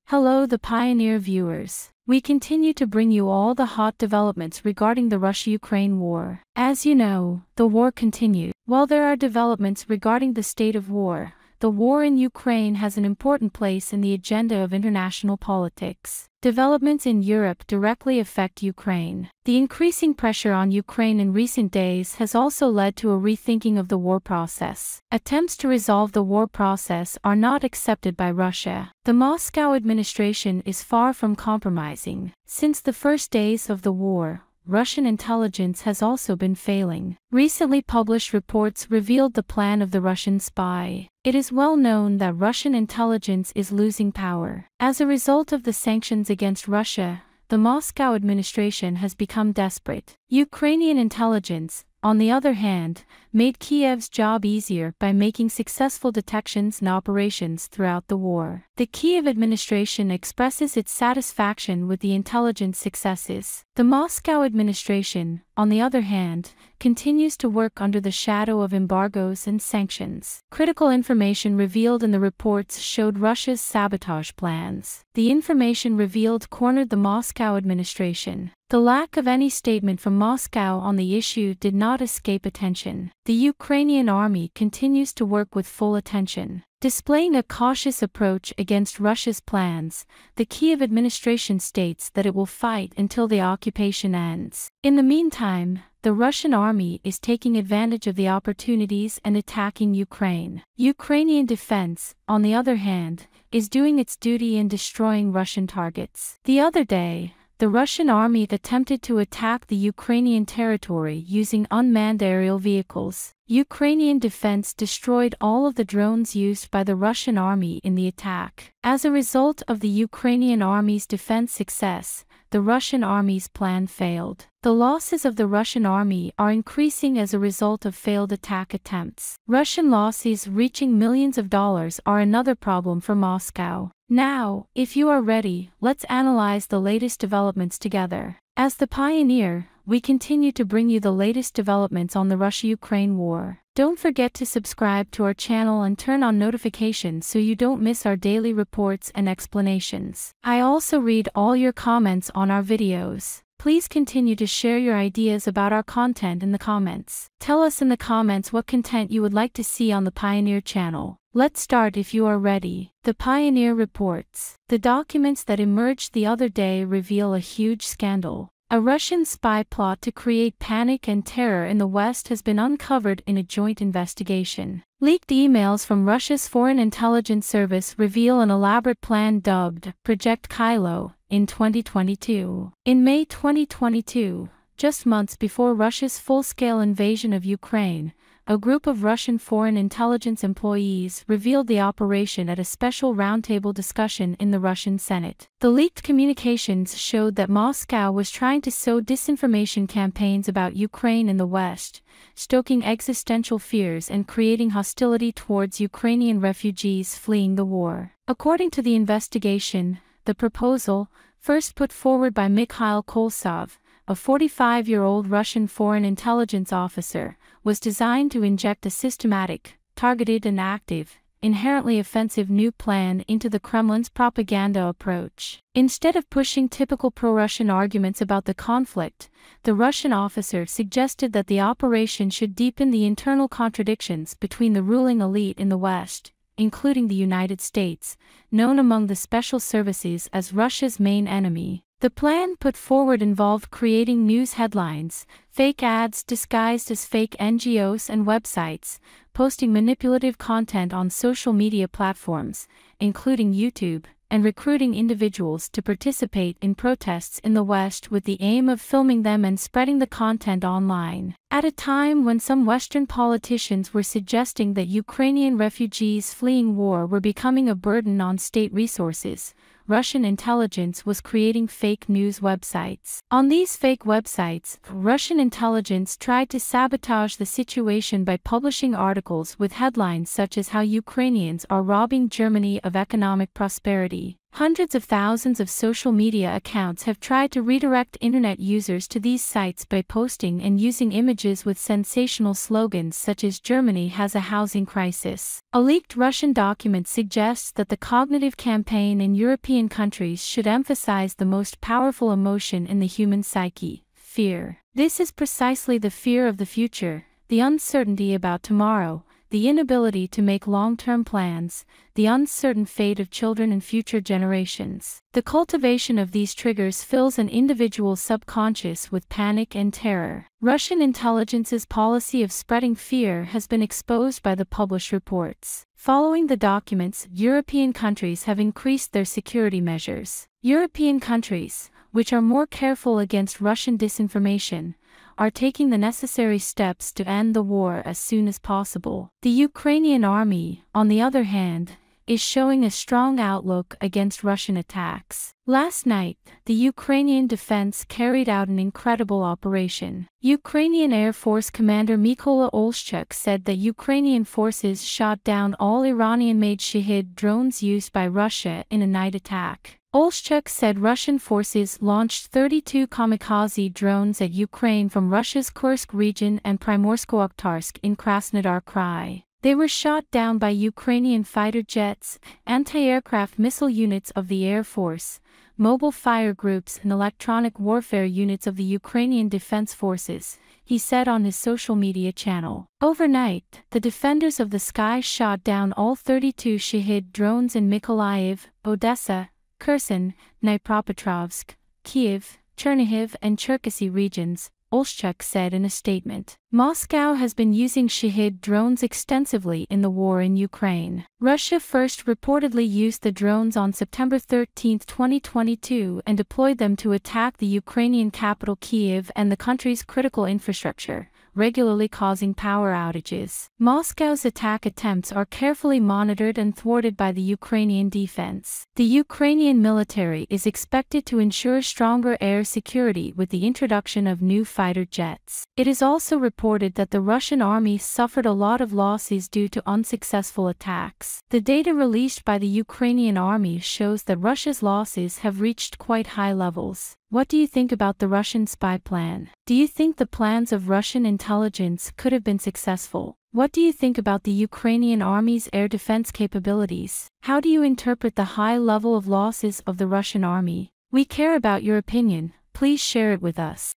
Hello, the Pioneer viewers. We continue to bring you all the hot developments regarding the Russia-Ukraine war. As you know, the war continues. While there are developments regarding the state of war, the war in Ukraine has an important place in the agenda of international politics. Developments in Europe directly affect Ukraine. The increasing pressure on Ukraine in recent days has also led to a rethinking of the war process. Attempts to resolve the war process are not accepted by Russia. The Moscow administration is far from compromising. Since the first days of the war, Russian intelligence has also been failing. Recently published reports revealed the plan of the Russian spy. It is well known that Russian intelligence is losing power. As a result of the sanctions against Russia, the Moscow administration has become desperate. Ukrainian intelligence, on the other hand, made Kiev's job easier by making successful detections and operations throughout the war. The Kiev administration expresses its satisfaction with the intelligence successes. The Moscow administration, on the other hand, continues to work under the shadow of embargoes and sanctions. Critical information revealed in the reports showed Russia's sabotage plans. The information revealed cornered the Moscow administration. The lack of any statement from Moscow on the issue did not escape attention. The Ukrainian army continues to work with full attention. Displaying a cautious approach against Russia's plans, the Kiev administration states that it will fight until the occupation ends. In the meantime, the Russian army is taking advantage of the opportunities and attacking Ukraine. Ukrainian defense, on the other hand, is doing its duty in destroying Russian targets. The other day, the Russian army attempted to attack the Ukrainian territory using unmanned aerial vehicles. Ukrainian defense destroyed all of the drones used by the Russian army in the attack. As a result of the Ukrainian army's defense success, the Russian army's plan failed. The losses of the Russian army are increasing as a result of failed attack attempts. Russian losses reaching millions of dollars are another problem for Moscow. Now, if you are ready, let's analyze the latest developments together. As the Pioneer, we continue to bring you the latest developments on the Russia-Ukraine war. Don't forget to subscribe to our channel and turn on notifications so you don't miss our daily reports and explanations. I also read all your comments on our videos. Please continue to share your ideas about our content in the comments. Tell us in the comments what content you would like to see on the Pioneer channel. Let's start if you are ready. The Pioneer reports. The documents that emerged the other day reveal a huge scandal. A Russian spy plot to create panic and terror in the West has been uncovered in a joint investigation. Leaked emails from Russia's Foreign Intelligence Service reveal an elaborate plan dubbed Project Kylo in 2022. In May 2022, just months before Russia's full-scale invasion of Ukraine, a group of Russian foreign intelligence employees revealed the operation at a special roundtable discussion in the Russian Senate. The leaked communications showed that Moscow was trying to sow disinformation campaigns about Ukraine in the West, stoking existential fears and creating hostility towards Ukrainian refugees fleeing the war. According to the investigation, the proposal, first put forward by Mikhail Koltsov, a 45-year-old Russian foreign intelligence officer, was designed to inject a systematic, targeted and active, inherently offensive new plan into the Kremlin's propaganda approach. Instead of pushing typical pro-Russian arguments about the conflict, the Russian officer suggested that the operation should deepen the internal contradictions between the ruling elite in the West, including the United States, known among the special services as Russia's main enemy. The plan put forward involved creating news headlines, fake ads disguised as fake NGOs and websites, posting manipulative content on social media platforms, including YouTube, and recruiting individuals to participate in protests in the West with the aim of filming them and spreading the content online. At a time when some Western politicians were suggesting that Ukrainian refugees fleeing war were becoming a burden on state resources, Russian intelligence was creating fake news websites. On these fake websites, Russian intelligence tried to sabotage the situation by publishing articles with headlines such as how Ukrainians are robbing Germany of economic prosperity, Hundreds of thousands of social media accounts have tried to redirect internet users to these sites by posting and using images with sensational slogans such as "Germany has a housing crisis." A leaked Russian document suggests that the cognitive campaign in European countries should emphasize the most powerful emotion in the human psyche: fear. This is precisely the fear of the future, the uncertainty about tomorrow, the inability to make long-term plans, the uncertain fate of children and future generations. The cultivation of these triggers fills an individual's subconscious with panic and terror. Russian intelligence's policy of spreading fear has been exposed by the published reports. Following the documents, European countries have increased their security measures. European countries, which are more careful against Russian disinformation, are taking the necessary steps to end the war as soon as possible. The Ukrainian army, on the other hand, is showing a strong outlook against Russian attacks. Last night, the Ukrainian defense carried out an incredible operation. Ukrainian Air Force Commander Mykola Olszczuk said that Ukrainian forces shot down all Iranian-made Shahid drones used by Russia in a night attack. Olszczuk said Russian forces launched 32 kamikaze drones at Ukraine from Russia's Kursk region and Primorsko-Akhtarsk in Krasnodar Krai. They were shot down by Ukrainian fighter jets, anti-aircraft missile units of the Air Force, mobile fire groups and electronic warfare units of the Ukrainian Defense Forces, he said on his social media channel. Overnight, the defenders of the sky shot down all 32 Shahid drones in Mykolaiv, Odessa, Kherson, Dnipropetrovsk, Kyiv, Chernihiv and Cherkasy regions, Olszczuk said in a statement. Moscow has been using Shahid drones extensively in the war in Ukraine. Russia first reportedly used the drones on September 13, 2022 and deployed them to attack the Ukrainian capital Kyiv and the country's critical infrastructure, regularly causing power outages. Moscow's attack attempts are carefully monitored and thwarted by the Ukrainian defense. The Ukrainian military is expected to ensure stronger air security with the introduction of new fighter jets. It is also reported that the Russian army suffered a lot of losses due to unsuccessful attacks. The data released by the Ukrainian army shows that Russia's losses have reached quite high levels. What do you think about the Russian spy plan? Do you think the plans of Russian intelligence could have been successful? What do you think about the Ukrainian army's air defense capabilities? How do you interpret the high level of losses of the Russian army? We care about your opinion. Please share it with us.